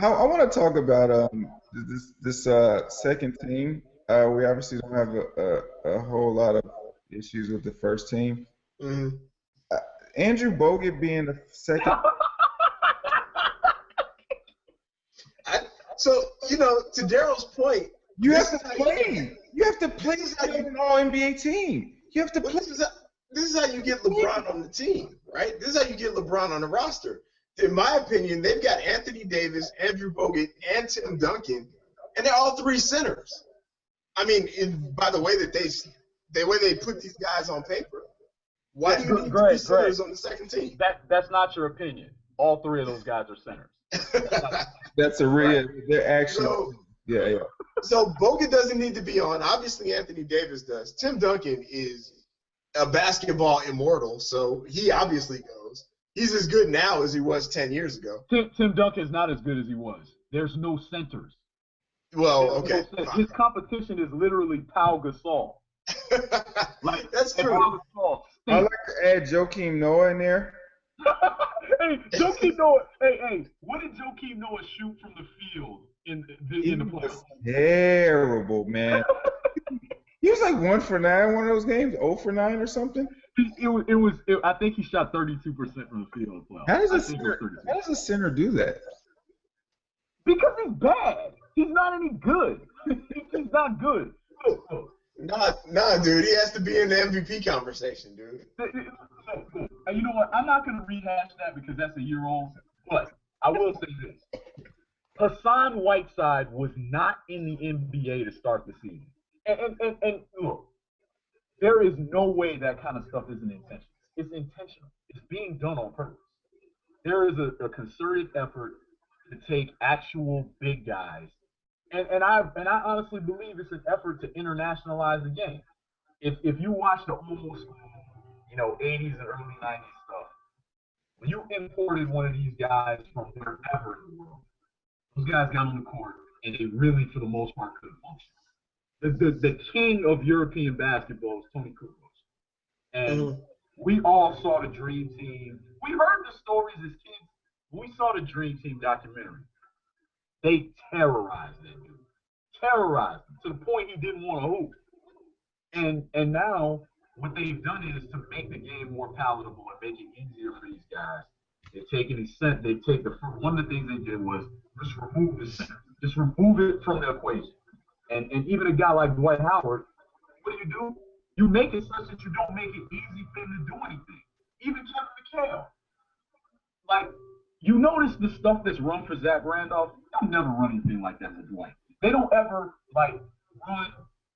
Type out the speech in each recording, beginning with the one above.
I want to talk about this second team. We obviously don't have a whole lot of issues with the first team. Mhm. Andrew Bogut being the second. So, to Daryl's point, You have to play. You have to play an All NBA team. You have to play. This is how you get LeBron on the team, right? This is how you get LeBron on the roster. In my opinion, they've got Anthony Davis, Andrew Bogut, and Tim Duncan, and they're all three centers. I mean, by the way that they put these guys on paper, why do you need three centers on the second team? That's not your opinion. All three of those guys are centers. That's a real. They're actually. Yeah. So Bogut doesn't need to be on. Obviously, Anthony Davis does. Tim Duncan is a basketball immortal, so he obviously goes. He's as good now as he was 10 years ago. Tim Duncan is not as good as he was. There's no centers. Well, okay. His competition is literally Pau Gasol. That's true. I like to add Joakim Noah in there. Hey, Joakim Noah. Hey, what did Joakim Noah shoot from the field in the playoffs? Terrible, man. He was like 1 for 9 one of those games, 0 for 9 or something. I think he shot 32% from the field. How does a center do that? Because he's bad. He's not any good. He's not good. Nah, dude. He has to be in the MVP conversation, dude. And you know what? I'm not going to rehash that because that's a year old. But I will say this. Hassan Whiteside was not in the NBA to start the season. And look, there is no way that kind of stuff isn't intentional. It's intentional. It's being done on purpose. There is a concerted effort to take actual big guys, and I honestly believe it's an effort to internationalize the game. If you watch the old school, 80s and early 90s stuff, when you imported one of these guys from wherever in the world, those guys got on the court and they really, for the most part, couldn't function. The king of European basketball is Toni Kukoc. And we all saw the Dream Team. We heard the stories as kids. We saw the Dream Team documentary. They terrorized that dude. Terrorized him to the point he didn't want to hoop. And now what they've done is to make the game more palatable and make it easier for these guys. They've taken one of the things they did was just remove the center. Just remove it from the equation. And even a guy like Dwight Howard, what do? You make it such that you don't make it easy for him to do anything. Even Kevin McHale. Like, you notice the stuff that's run for Zach Randolph, they'll never run anything like that for Dwight. They don't ever, run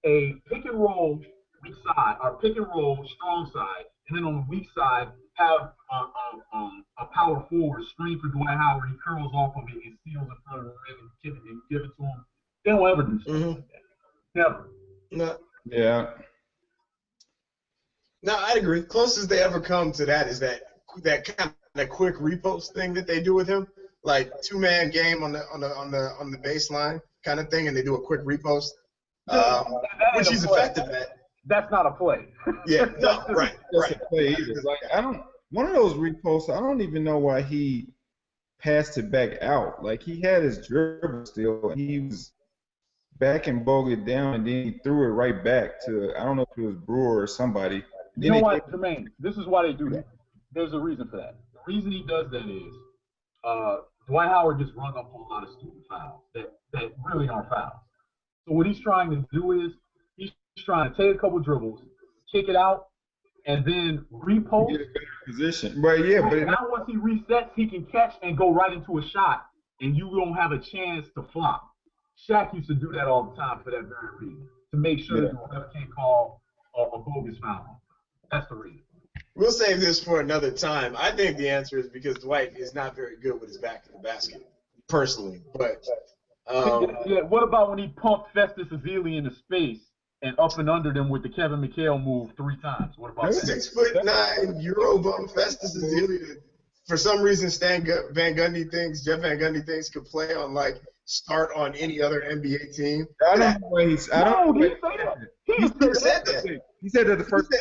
a pick and roll weak side, or pick and roll strong side, and then on the weak side have a power forward screen for Dwight Howard. He curls off of it and steals in front of the rim and give it to him. They don't ever do stuff like that. Never. No. Yeah. No, I'd agree. Closest they ever come to that is that kind of quick repost thing that they do with him, like 2-man game on the baseline kind of thing, and they do a quick repost, which he's effective at. That's not a play. Yeah, no, right. That's a play either. One of those reposts, I don't even know why he passed it back out. Like, he had his dribble still, and he was backing Bogut down, and then he threw it right back to, I don't know if it was Brewer or somebody. You know what, Jermaine? This is why they do that. There's a reason for that. The reason he does that is Dwight Howard just runs up on a lot of stupid fouls that really aren't fouls. So what he's trying to do is he's trying to take a couple dribbles, kick it out, and then repost. Get a better position. Right, yeah. But now once he resets, he can catch and go right into a shot, and you don't have a chance to flop. Shaq used to do that all the time for that very reason, to make sure that the ref can't call a bogus foul. That's the reason. We'll save this for another time. I think the answer is because Dwight is not very good with his back in the basket, personally. But what about when he pumped Festus Ezeli into space and up and under them with the Kevin McHale move 3 times? What about that? 6'9" Eurobum Festus Ezeli. For some reason, Jeff Van Gundy thinks could play on start on any other NBA team. I don't know why he's. I don't. No, he said that. He said that. He said that the first.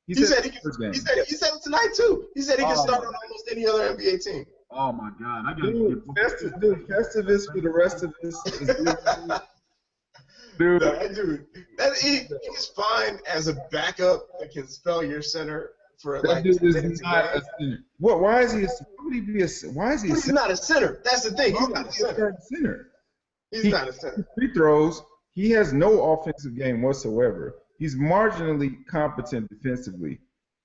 He said it tonight too. He said he can start on almost any other NBA team. Oh my God, I gotta get Festivus for the rest of this. Dude, he's fine as a backup that can spell your center for that like dude 10 is minutes not a a game. center. What? Why is he? Why would he be a? Why is he? He's not a center. That's the thing. He's Why not would a he be center. center? He's not a center. Free throws. He has no offensive game whatsoever. He's marginally competent defensively.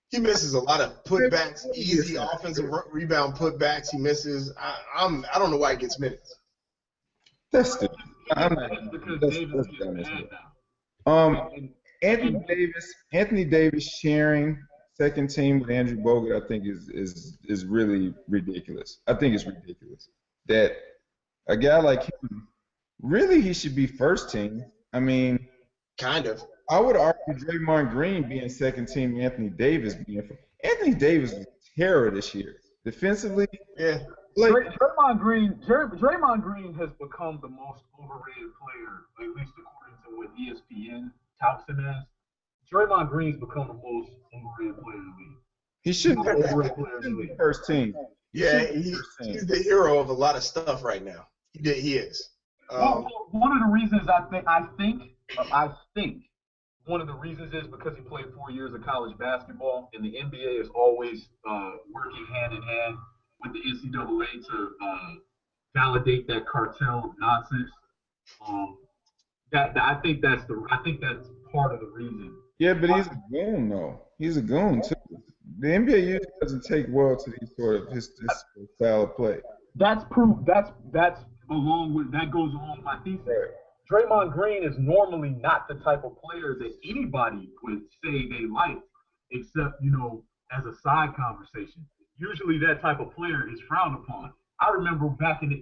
He misses a lot of putbacks, easy offensive rebound putbacks. He misses. I don't know why he gets minutes. That's stupid. Because Davis gets dumb as mad hell. now. Anthony Davis sharing second team with Andrew Bogut, I think is really ridiculous. I think it's ridiculous that a guy like him, really, he should be first team. I mean, kind of. I would argue Draymond Green being second team, Anthony Davis being first. Anthony Davis was terror this year defensively. Yeah. Like, Draymond Green has become the most overrated player, at least according to what ESPN touts him as. Draymond Green's become the most overrated player in the league. he shouldn't be first team. Yeah, he's the hero of a lot of stuff right now. He is. One of the reasons I think one of the reasons is because he played 4 years of college basketball, and the NBA is always working hand in hand with the NCAA to validate that cartel nonsense. I think that's part of the reason. Yeah, but he's a goon though. He's a goon too. The NBA usually doesn't take well to these sort of his style of play. That's proof. That goes along with my thesis. Right. Draymond Green is normally not the type of player that anybody would say they like, except as a side conversation. Usually, that type of player is frowned upon. I remember back in the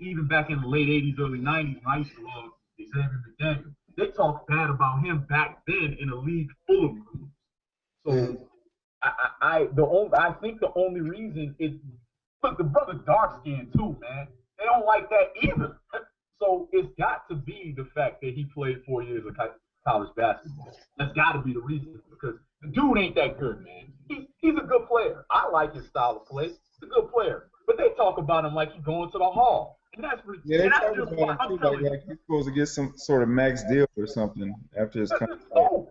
late '80s, early '90s, when I used to love Xavier McDaniel. They talked bad about him back then in a league full of goons. So I think the only reason is, look, the brother's dark skinned too, man. They don't like that either. So it's got to be the fact that he played 4 years of college basketball. That's got to be the reason, because the dude ain't that good, man. He's a good player. I like his style of play. He's a good player. But they talk about him like he's going to the hall. And that's they talk about him too, like he's supposed to get some sort of max deal or something after his contract. No,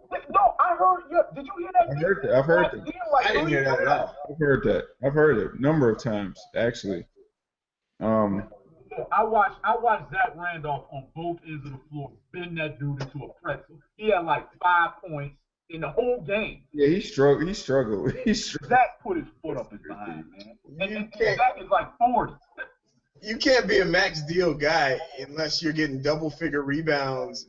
I heard. Yeah, did you hear that? I've heard that. I didn't hear that at all. I've heard that. I've heard it a number of times, actually. I watched Zach Randolph on both ends of the floor bend that dude into a pretzel. He had like 5 points in the whole game. Yeah, he struggled. Zach put his foot up his behind, man. And Zach is like 40. You can't be a max deal guy unless you're getting double-figure rebounds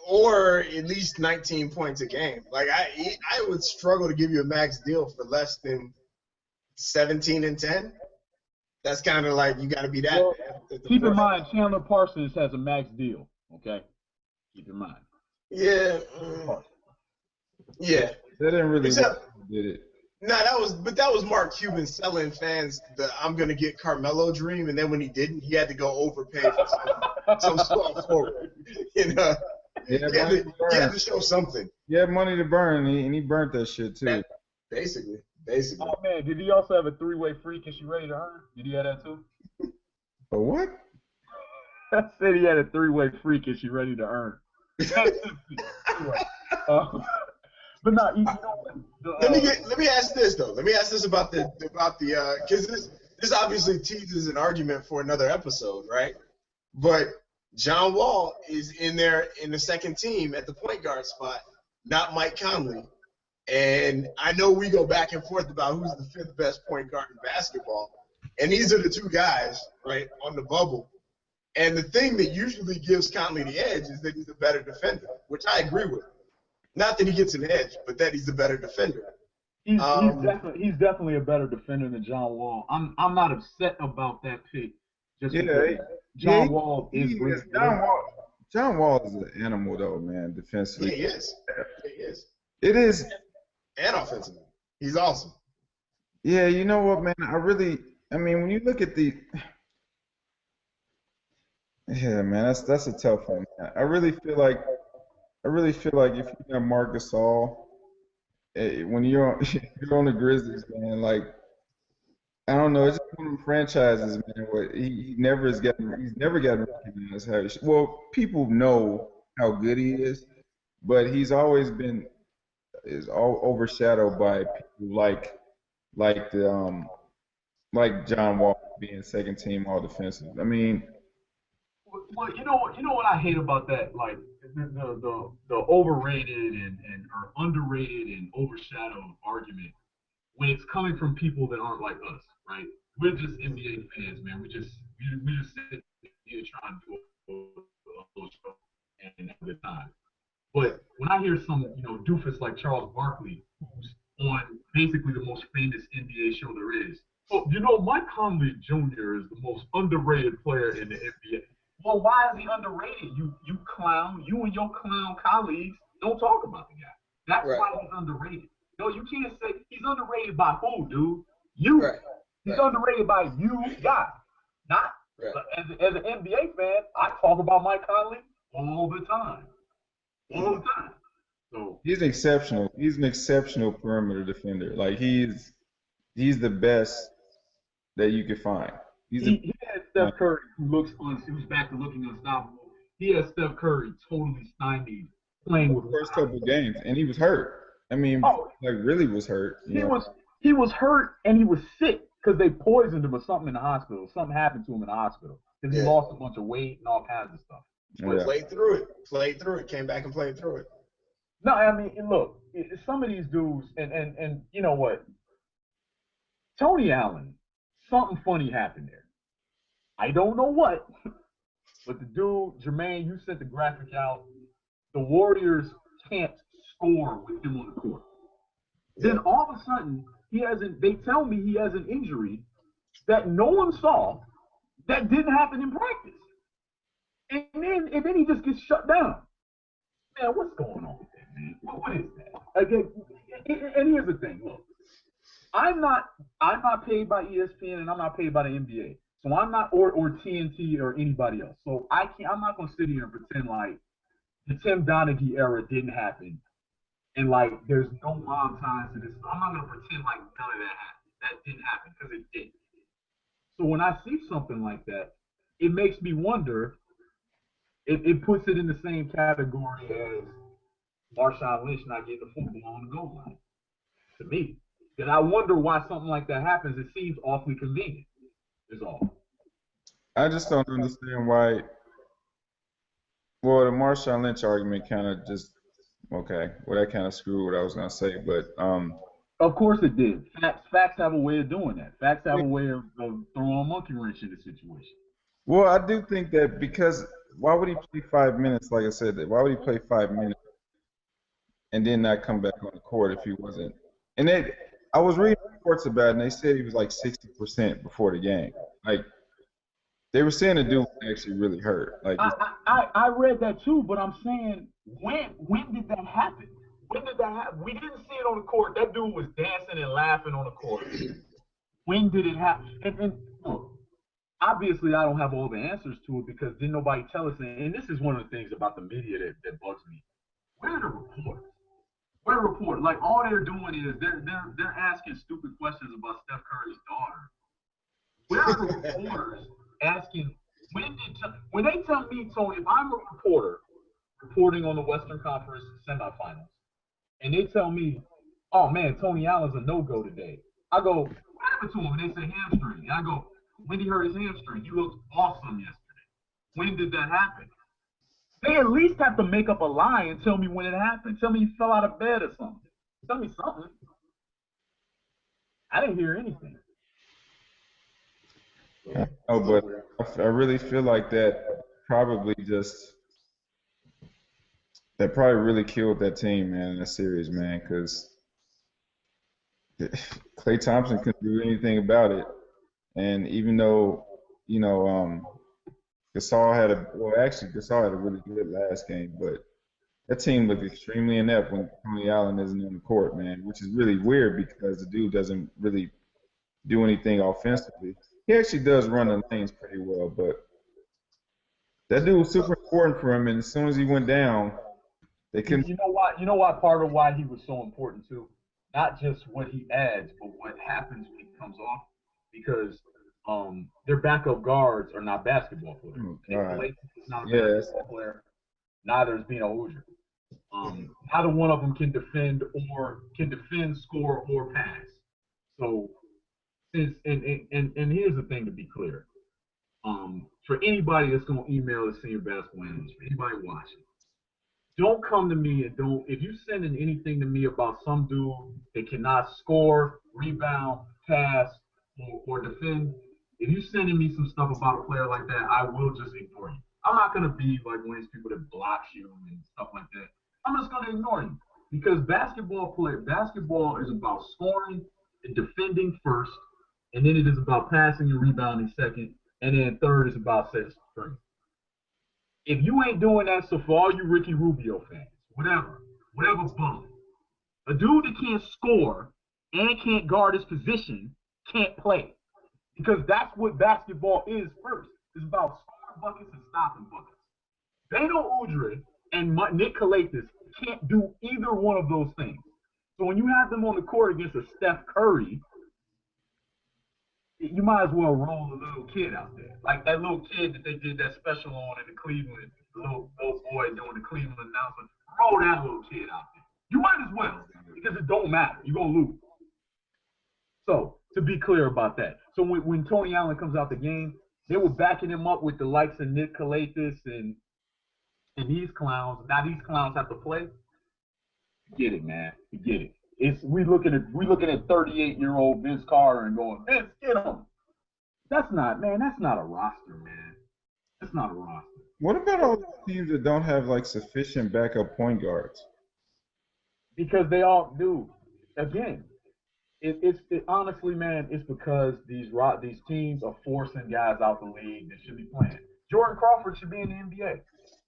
or at least 19 points a game. Like I would struggle to give you a max deal for less than 17 and 10. That's kind of like you got to be that. Well, keep in mind, Chandler Parsons has a max deal. Okay, keep in mind. Yeah. Yeah. That didn't really work, did it? No, that was Mark Cuban selling fans the "I'm gonna get Carmelo" dream, and then when he didn't, he had to go overpay for some small forward. You had to show something. He had money to burn, and he burnt that shit too. Basically. Oh man, did he also have a 3-way freak and she ready to earn? Did he have that too? A what? I said he had a 3-way freak and she ready to earn. But no, let me ask this though. Let me ask this about the because this obviously teases an argument for another episode, right? But John Wall is in there in the second team at the point guard spot, not Mike Conley. And I know we go back and forth about who's the fifth best point guard in basketball, and these are the two guys right on the bubble. And the thing that usually gives Conley the edge is that he's a better defender, which I agree with. Not that he gets an edge, but that he's a better defender. He's definitely a better defender than John Wall. I'm not upset about that pick. John Wall is great. John Wall is an animal though, man. Defensively, he is. It is. And offensively, he's awesome. Yeah, you know what, man? When you look at yeah, man, that's a tough one. I really feel like if you got Marc Gasol, when you're on the Grizzlies, man, like I don't know, it just one of them franchises, man. Where he's never gotten recognized how he should. Well, people know how good he is, but he's always been is all overshadowed by people like the like John Wall being second team all defensive. I mean, Well, you know what I hate about that, like the overrated and or underrated and overshadowed argument when it's coming from people that aren't like us, right? We're just NBA fans, man. We just sit here trying to do a little show and have a good time. But when I hear some, doofus like Charles Barkley, who's on basically the most famous NBA show there is, oh, Mike Conley Jr. is the most underrated player in the NBA. Well, why is he underrated? You clown. You and your clown colleagues don't talk about the guy. That's Right. why he's underrated. No, you can't say he's underrated by who, dude? You. Right. He's underrated by you, guy. Not Right. as an NBA fan. I talk about Mike Conley all the time. All the time. So he's exceptional. He's an exceptional perimeter defender. Like he's the best that you could find. he had Steph Curry who's back to looking unstoppable. He had Steph Curry totally stymied playing with the first couple games, and he was hurt. I mean, really was hurt. He was hurt and he was sick because they poisoned him or something in the hospital. Something happened to him in the hospital because he lost a bunch of weight and all kinds of stuff. But played through it, came back and played through it. No, I mean, look, some of these dudes, and you know what? Tony Allen, something funny happened there. I don't know what, but the dude, Jermaine, you sent the graphic out. The Warriors can't score with him on the court. Then all of a sudden, they tell me he has an injury that no one saw that didn't happen in practice. And then he just gets shut down. Man, what's going on with that, man? What is that? Again, and here's the thing. Look, I'm not paid by ESPN and I'm not paid by the NBA. So I'm not or TNT or anybody else. So I'm not gonna sit here and pretend like the Tim Donaghy era didn't happen and like there's no wild ties to this. I'm not gonna pretend like none of that happened. That didn't happen because it did. So when I see something like that, it makes me wonder. It puts it in the same category as Marshawn Lynch not getting the football on the goal line. To me, and I wonder why something like that happens. It seems awfully convenient. Is all. I just don't understand why. Well, the Marshawn Lynch argument kind of just that kind of screwed what I was gonna say, but Of course it did. Facts have a way of doing that. Facts have a way of throwing a monkey wrench in the situation. Well, I do think that because why would he play 5 minutes? Like I said, why would he play 5 minutes and then not come back on the court if he wasn't? And I was reading reports about it, and they said he was like 60% before the game. Like they were saying the dude was actually really hurt. Like I read that too, but I'm saying when did that happen? When did that happen? We didn't see it on the court. That dude was dancing and laughing on the court. When did it happen? And look, obviously I don't have all the answers to it because didn't nobody tell us. And this is one of the things about the media that bugs me. Where are the reporters? Where are the reporters? Like all they're doing is they're asking stupid questions about Steph Curry's daughter. Where are the reporters asking when they tell me, Tony, if I'm a reporter reporting on the Western Conference semifinals, and they tell me, oh man, Tony Allen's a no-go today. I go, what happened to him? And they say hamstring. And I go, when he hurt his hamstring, he looked awesome yesterday. When did that happen? They at least have to make up a lie and tell me when it happened. Tell me he fell out of bed or something. Tell me something. I didn't hear anything. Oh, but I really feel like that probably really killed that team, man, in that series, man, because Klay Thompson couldn't do anything about it. And even though, Gasol had a really good last game, but that team looked extremely inept when Tony Allen isn't on the court, man, which is really weird because the dude doesn't really do anything offensively. He actually does run the lanes pretty well, but that dude was super important for him, and as soon as he went down, they couldn't. You know why part of why he was so important too? Not just what he adds, but what happens when he comes off. Because Their backup guards are not basketball players. Oh, Nick God. Calates is not a Yes. basketball player. Neither is Bino Udrih. Neither one of them can defend, score, or pass. So, and here's the thing to be clear. For anybody that's going to email the senior basketball analyst, for anybody watching, don't come to me and if you sending anything to me about some dude that cannot score, rebound, pass, or defend, if you sending me some stuff about a player like that, I will just ignore you. I'm not going to be like one of these people that blocks you and stuff like that. I'm just going to ignore you because basketball is about scoring and defending first, and then it is about passing and rebounding second, and then third is about setting screen. If you ain't doing that, so for all you Ricky Rubio fans, whatever bum, a dude that can't score and can't guard his position can't play. Because that's what basketball is first. It's about scoring buckets and stopping buckets. Beno Udrih and Nick Calates can't do either one of those things. So when you have them on the court against a Steph Curry, you might as well roll a little kid out there. Like that little kid that they did that special on in the Cleveland, the little boy doing the Cleveland announcement. Roll that little kid out there. You might as well because it don't matter. You're going to lose. So to be clear about that. So when Tony Allen comes out the game, they were backing him up with the likes of Nick Calates and these clowns. Now these clowns have to play. Get it, man. You get it. We looking at 38-year-old Vince Carter and going, Vince, get him. That's not a roster, man. That's not a roster. What about all the teams that don't have like sufficient backup point guards? Because they all do. Again, it honestly, man, it's because these teams are forcing guys out the league that should be playing. Jordan Crawford should be in the NBA.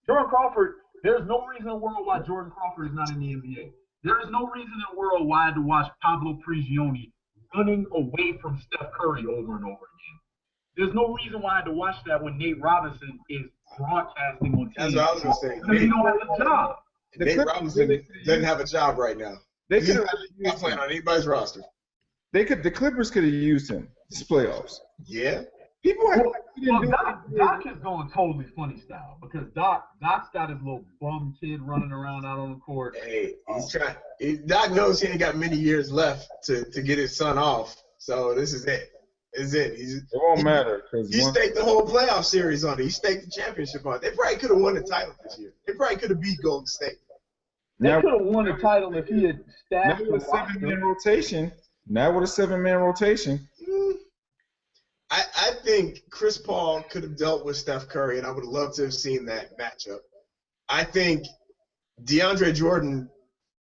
Jordan Crawford, there's no reason in the world why Jordan Crawford is not in the NBA. There is no reason in the world why I had to watch Pablo Prigioni running away from Steph Curry over and over again. There's no reason why I had to watch that when Nate Robinson is broadcasting on TV. That's what I was going to say. Because he don't have a job. Nate Robinson doesn't have a job right now. He's not playing on anybody's roster. The Clippers could have used him this playoffs. Yeah. People act like he didn't do Doc is going totally funny style because Doc's got his little bum kid running around out on the court. Hey, he's trying. Doc knows he ain't got many years left to get his son off. So this is it. It won't matter. He staked the whole playoff series on it. He staked the championship on it. They probably could have won the title this year. They probably could have beat Golden State. They could have won the title if he had stacked with a 7-man rotation. Now with a 7-man rotation. I think Chris Paul could have dealt with Steph Curry, and I would have loved to have seen that matchup. I think DeAndre Jordan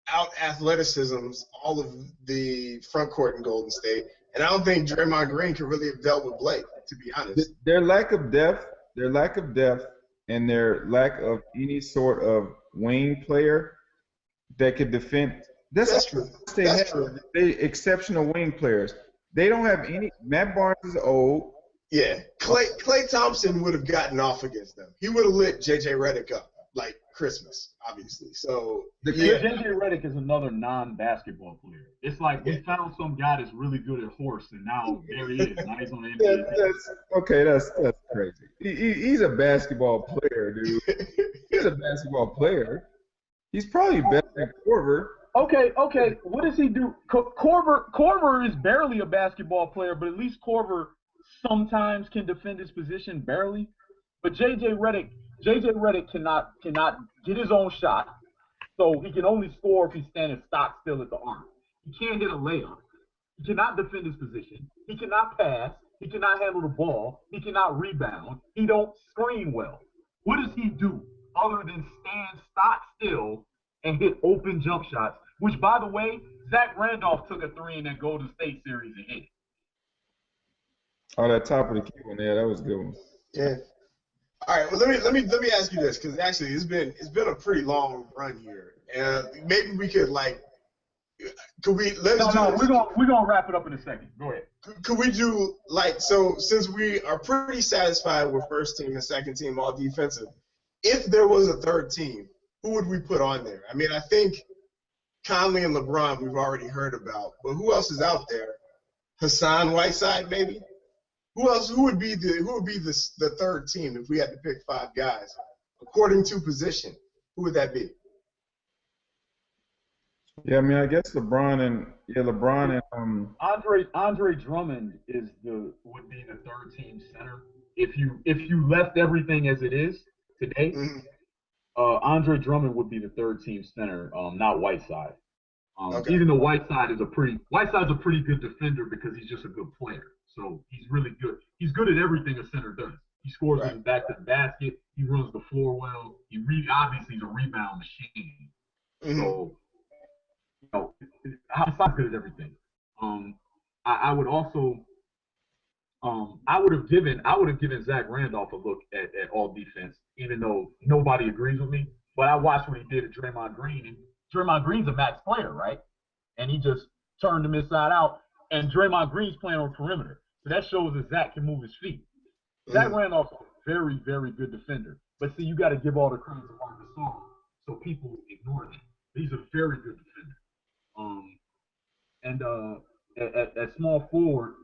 out-athleticisms all of the front court in Golden State, and I don't think Draymond Green could really have dealt with Blake, to be honest. Their lack of depth, and their lack of any sort of wing player that could defend. That's true. That's true. They exceptional wing players. They don't have any. Matt Barnes is old. Yeah, Klay Thompson would have gotten off against them. He would have lit J.J. Redick up like Christmas, obviously. So J.J. Redick is another non-basketball player. It's like we found some guy that's really good at horse, and now there he is. Now he's on the NBA. That's crazy. He's a basketball player, dude. He's a basketball player. He's probably better than Korver. Okay. What does he do? Korver is barely a basketball player, but at least Korver sometimes can defend his position barely. But J.J. Redick cannot get his own shot, so he can only score if he's standing stock still at the arc. He can't hit a layup. He cannot defend his position. He cannot pass. He cannot handle the ball. He cannot rebound. He don't screen well. What does he do other than stand stock still and hit open jump shots? Which, by the way, Zach Randolph took a 3 in that Golden State series and hit it. Oh, that top of the key one, yeah, that was a good one. Yeah. All right. Well, let me ask you this, because actually it's been a pretty long run here, and maybe we could we're gonna wrap it up in a second. Go ahead. Could we do so since we are pretty satisfied with first team and second team all defensive, if there was a third team, who would we put on there? I mean, I think Conley and LeBron we've already heard about, but who else is out there? Hassan Whiteside, maybe? Who else? Who would be the third team if we had to pick 5 guys according to position? Who would that be? Yeah, I mean, I guess LeBron and Andre Drummond would be the third team center. If you left everything as it is today, Mm-hmm. Andre Drummond would be the third team center, not Whiteside. Okay. Even though Whiteside's a pretty good defender because he's just a good player. So he's really good. He's good at everything a center does. He scores with his back to the basket. He runs the floor well. Obviously he's a rebound machine. Mm-hmm. So Whiteside's good at everything. I would also I would have given Zach Randolph a look at all defense, even though nobody agrees with me. But I watched what he did to Draymond Green, and Draymond Green's a max player, right? And he just turned him inside out, and Draymond Green's playing on perimeter. So that shows that Zach can move his feet. Zach Randolph's a very, very good defender. But see, you got to give all the credit to Marc Gasol, so people ignore that. He's a very good defender. At small forward,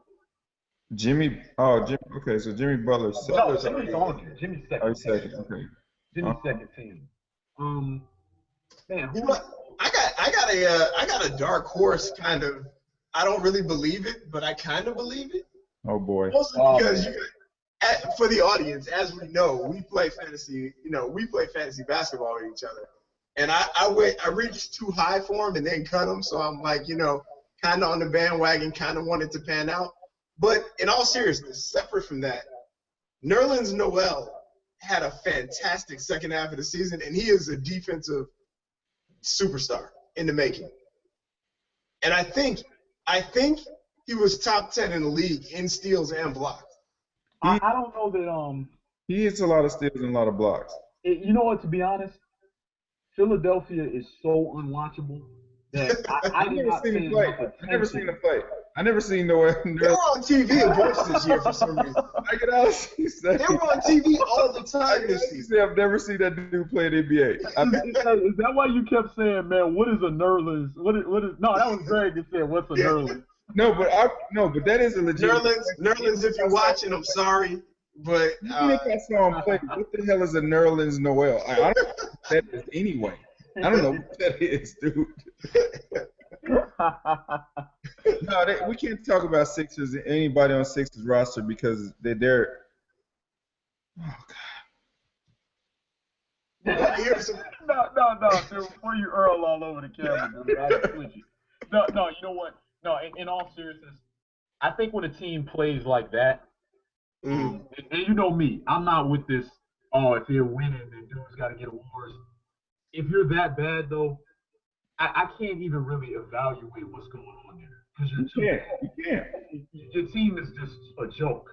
Jimmy. Okay, so Jimmy Butler. No, Jimmy's on there. Jimmy's second. Oh, second. Okay. Jimmy's second team. Man, You know what? I got a dark horse kind of. I don't really believe it, but I kind of believe it. Oh boy. Mostly because for the audience, as we know, we play fantasy. We play fantasy basketball with each other, and I reached too high for him and then cut him. So I'm like, kind of on the bandwagon, kind of wanted to pan out. But in all seriousness, separate from that, Nerlens Noel had a fantastic second half of the season, and he is a defensive superstar in the making. And I think he was top 10 in the league in steals and blocks. I don't know that He hits a lot of steals and a lot of blocks. You know what? To be honest, Philadelphia is so unwatchable that I did not pay enough attention. I never seen him play. I never seen Noel. They were on TV a bunch this year for some reason. I can honestly say They were on TV all the time this season. I've never seen that dude play in the NBA. Is that why you kept saying, man, what is a Nerlens? What is no, that was Greg that said, what's a Nerlens? No, but that is a legit. Nerlens, if you're watching, I'm sorry, but I think I saw him play. What the hell is a Nerlens Noel? I don't know what that is anyway. I don't know what that is, dude. No, we can't talk about Sixers, anybody on Sixers roster because they're. Oh God. No, dude, before you Earl all over the camera, dude, I just with you. No, you know what? No, in all seriousness, I think when a team plays like that, and you know me, I'm not with this, if they're winning, then dudes got to get awards. If you're that bad, though, I can't even really evaluate what's going on there. Because You can't. Your team is just a joke.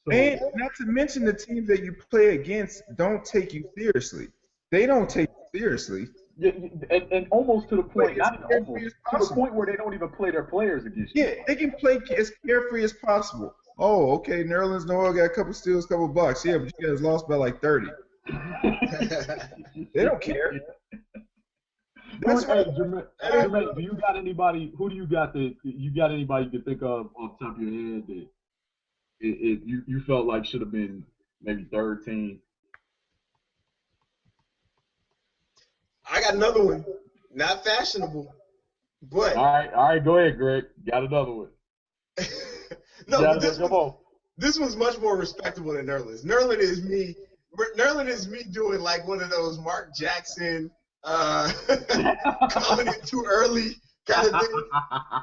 So, and not to mention the teams that you play against don't take you seriously. They don't take you seriously. And almost to the point, to the point where they don't even play their players against you. Yeah, they can play as carefree as possible. Oh, okay, Nerlens Noel got a couple steals, couple blocks. Yeah, but you guys lost by like 30. They don't care. That's right. Jermaine, do you got anybody? Who do you got that you got anybody you can think of off the top of your head that you felt like should have been maybe third team? I got another one. Not fashionable, but all right, go ahead, Greg. Got another one. No, but this one's much more respectable than Nerlens. Nerlens is me doing like one of those Mark Jackson coming in too early kind of thing.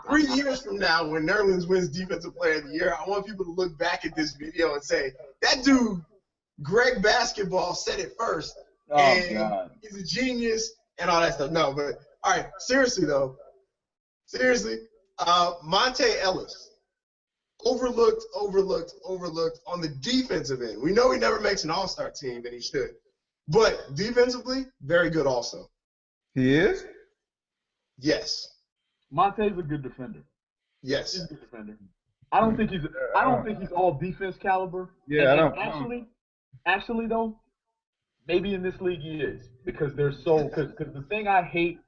3 years from now, when Nerlens wins Defensive Player of the Year, I want people to look back at this video and say, that dude, Greg Basketball, said it first. Oh, and God. He's a genius and all that stuff. No, but all right, seriously though. Monte Ellis. Overlooked on the defensive end. We know he never makes an all-star team, and he should. But defensively, very good also. He is? Yes. Monte's a good defender. Yes. He's a good defender. I don't think he's all defense caliber. Yeah, Actually though, maybe in this league he is because because the thing I hate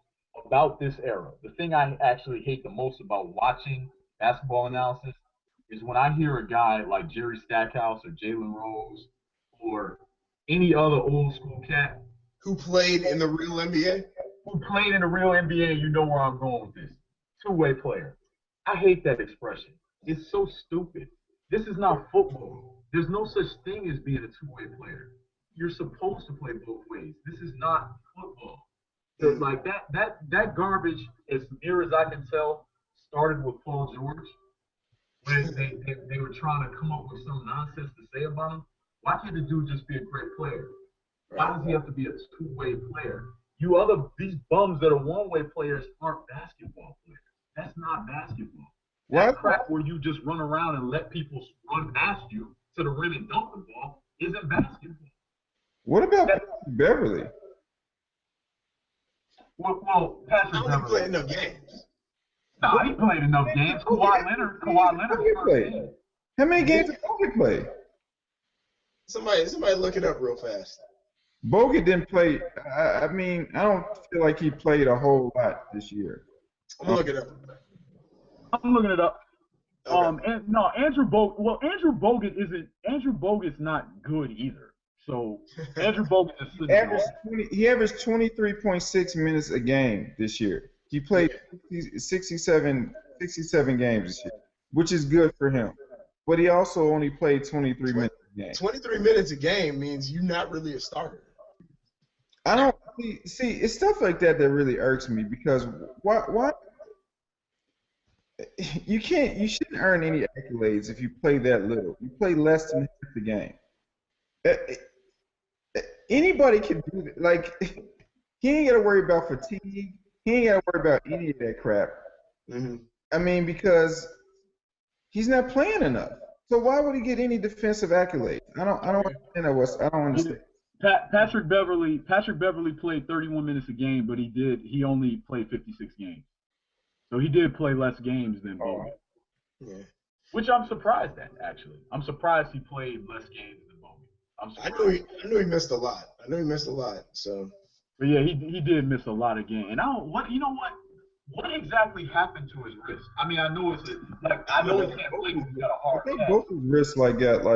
about this era, the thing I actually hate the most about watching basketball analysis is when I hear a guy like Jerry Stackhouse or Jalen Rose or any other old school cat Who played in the real NBA? who played in the real NBA, you know where I'm going with this. Two-way player. I hate that expression. It's so stupid. This is not football. There's no such thing as being a two-way player. You're supposed to play both ways. This is not football. So like that garbage, as near as I can tell, started with Paul George when they were trying to come up with some nonsense to say about him. Why can't the dude just be a great player? Why does he have to be a two-way player? These bums that are one-way players aren't basketball players. That's not basketball. That crap where you just run around and let people run past you to the rim and dunk the ball isn't basketball. What about Beverly? Well, Patrick I don't think he played enough games. No, he played enough games. Kawhi Leonard played. How many games did Bogut play? Somebody look it up real fast. Bogut didn't play. I mean, I don't feel like he played a whole lot this year. I'm gonna look it up. I'm looking it up. Okay. Andrew Bogut isn't. Andrew Bogut's not good either. So Andrew Bogut is he averaged 23.6 minutes a game this year. He played 67 games this year, which is good for him. But he also only played 23 minutes a game. 23 minutes a game means you're not really a starter. I don't see. It's stuff like that that really irks me because why you shouldn't earn any accolades if you play that little. You play less than half the game. Anybody can do that. Like, he ain't got to worry about fatigue. He ain't got to worry about any of that crap. Mm-hmm. I mean, because he's not playing enough. So why would he get any defensive accolades? I don't understand that. I don't understand. Patrick Beverly played 31 minutes a game, but he only played 56 games. So he did play less games than Bogut. Yeah. Which I'm surprised at, actually. I'm surprised he played less games than Bogut. I knew he missed a lot. So. But yeah, he did miss a lot of games. And what exactly happened to his wrist? I mean, I know he can't play because he's got a hard I think both his wrists got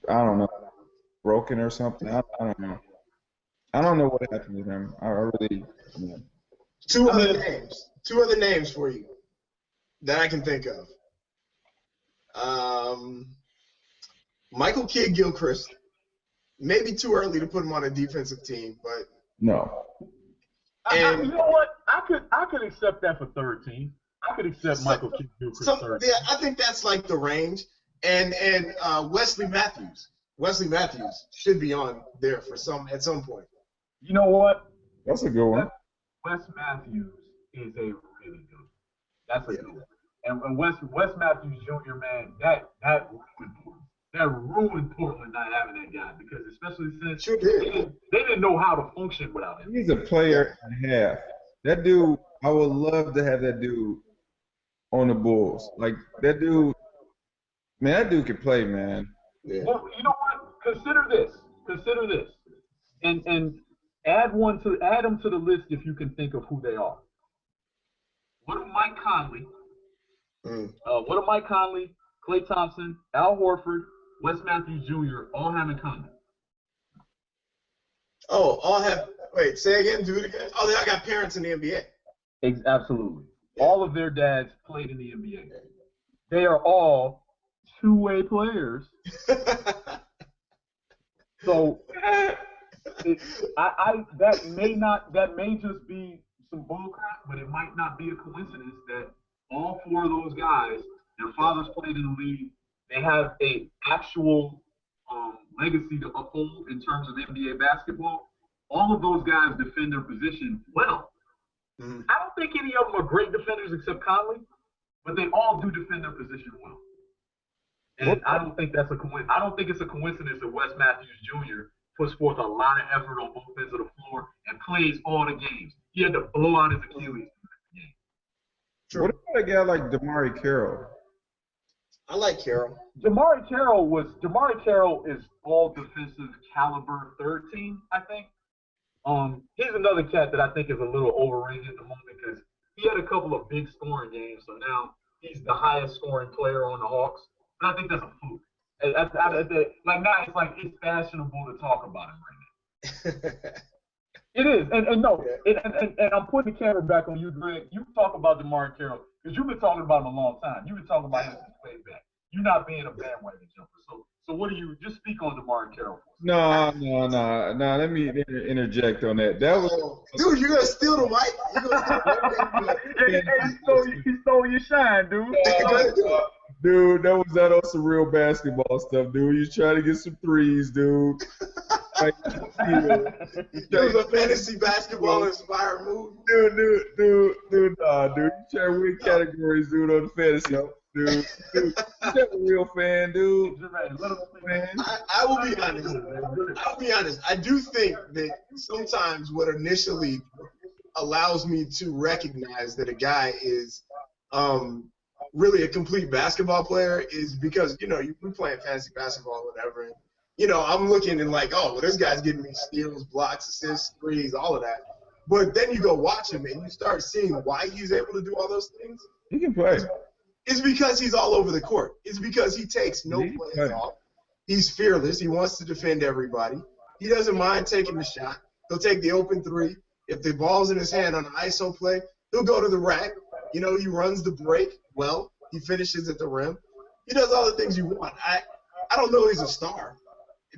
I don't know, broken or something. I don't know. I don't know what happened to him. I really. Yeah. Two other names for you that I can think of. Michael Kidd-Gilchrist. Maybe too early to put him on a defensive team, but no. And you know what? I could accept that for third team. I could accept Michael Kidd-Gilchrist third team. Yeah, I think that's like the range. And Wesley Matthews. Wesley Matthews should be on there at some point. You know what? That's a good one. Wes Matthews is a really good one. That's a good one. And Wes Matthews Jr., man, that ruined Portland not having that guy because especially since they didn't know how to function without him. He's a player and a half. That dude, I would love to have that dude on the Bulls. Like that dude, man, that dude can play, man. Yeah. Well, you know what? Consider this, and add them to the list if you can think of who they are. What do Mike Conley, Klay Thompson, Al Horford, Wes Matthews Jr. all have in common? Oh, all have. Wait, say again. Do it again. Oh, they all got parents in the NBA. Absolutely. All of their dads played in the NBA. They are all two-way players. So that may just be some bullcrap, but it might not be a coincidence that all four of those guys, their fathers played in the league. They have a actual legacy to uphold in terms of NBA basketball. All of those guys defend their position well. Mm-hmm. I don't think any of them are great defenders except Conley, but they all do defend their position well. And I don't think that's I don't think it's a coincidence that Wes Matthews Jr. puts forth a lot of effort on both ends of the floor and plays all the games. He had to blow out his Achilles. What about a guy like DeMarre Carroll? I like Carroll. DeMarre Carroll is all defensive caliber third team, I think. He's another cat that I think is a little overrated at the moment because he had a couple of big scoring games, so now he's the highest scoring player on the Hawks. But I think that's a fluke. Like now, it's like it's fashionable to talk about him right now. It is, and I'm putting the camera back on you, Greg. You talk about DeMarre Carroll because you've been talking about him a long time. You've been talking about him since way back. You're not being a bandwagon jumper. So what do you just speak on DeMarre Carroll? No. Let me interject on that. That was dude, you're gonna steal the mic. He stole your shine, dude. Dude, that was some real basketball stuff, dude. You trying to get some threes, dude. Like, it was a fantasy basketball inspired move. Dude, you trying to win categories, dude, on the fantasy. Dude, you're a real fan, dude. I will be honest. I do think that sometimes what initially allows me to recognize that a guy is really a complete basketball player is because, we're playing fantasy basketball or whatever. And, I'm looking and like, oh, well, this guy's getting me steals, blocks, assists, threes, all of that. But then you go watch him and you start seeing why he's able to do all those things. He can play. It's because he's all over the court. It's because he takes no plays off. He's fearless. He wants to defend everybody. He doesn't mind taking the shot. He'll take the open three. If the ball's in his hand on an ISO play, he'll go to the rack. He runs the break well. He finishes at the rim. He does all the things you want. I don't know he's a star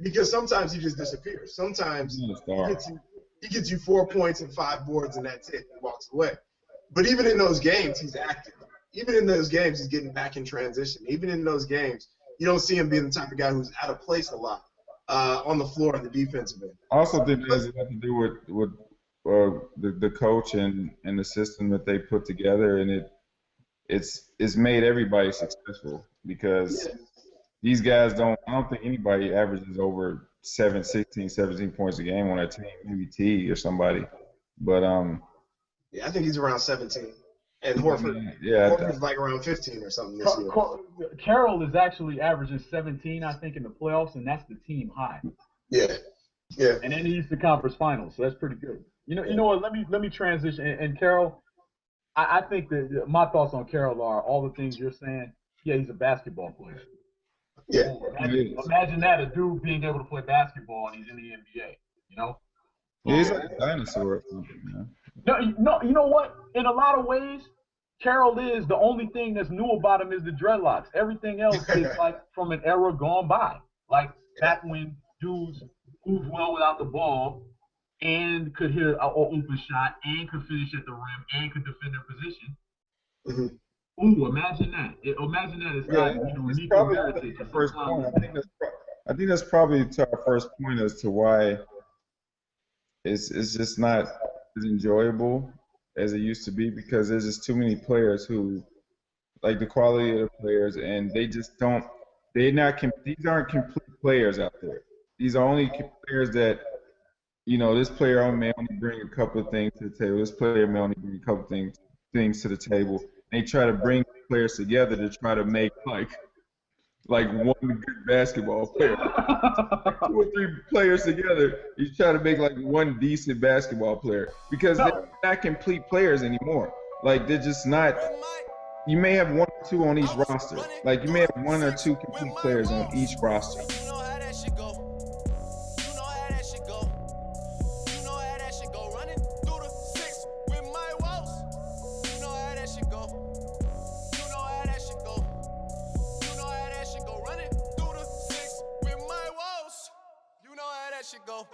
because sometimes he just disappears. Sometimes he gets you 4 points and 5 boards, and that's it. He walks away. But even in those games, he's active. Even in those games, he's getting back in transition. Even in those games, you don't see him being the type of guy who's out of place a lot on the floor in the defensive end. I also think it has to do with the coach and the system that they put together, and it's made everybody successful because these guys I don't think anybody averages over 16, 17 points a game on a team, maybe T or somebody. But I think he's around 17. And Horford's like around 15 or something this year. Carroll is actually averaging 17, I think, in the playoffs, and that's the team high. Yeah. And then he's the conference finals, so that's pretty good. You know what? Let me transition. And Carroll, I think that my thoughts on Carroll are all the things you're saying. Yeah, he's a basketball player. Yeah. Imagine that, a dude being able to play basketball and he's in the NBA. He's like a dinosaur. No, you know what? In a lot of ways, Carroll is the only thing that's new about him is the dreadlocks. Everything else is like from an era gone by. Like back when dudes moved well without the ball and could hit an open shot and could finish at the rim and could defend their position. Mm-hmm. Ooh, imagine that. Imagine that. It's probably the first point. I think that's probably to our first point as to why it's just not as enjoyable as it used to be because there's just too many players who, like the quality of the players, and they just don't. These aren't complete players out there. These are only players that, this player may only bring a couple of things to the table. This player may only bring a couple of things to the table. They try to bring players together to try to make like one good basketball player. 2 or 3 players together, you try to make like one decent basketball player because they're not complete players anymore. Like they're just not. You may have 1 or 2 on each roster. Like you may have 1 or 2 complete players on each roster. Go.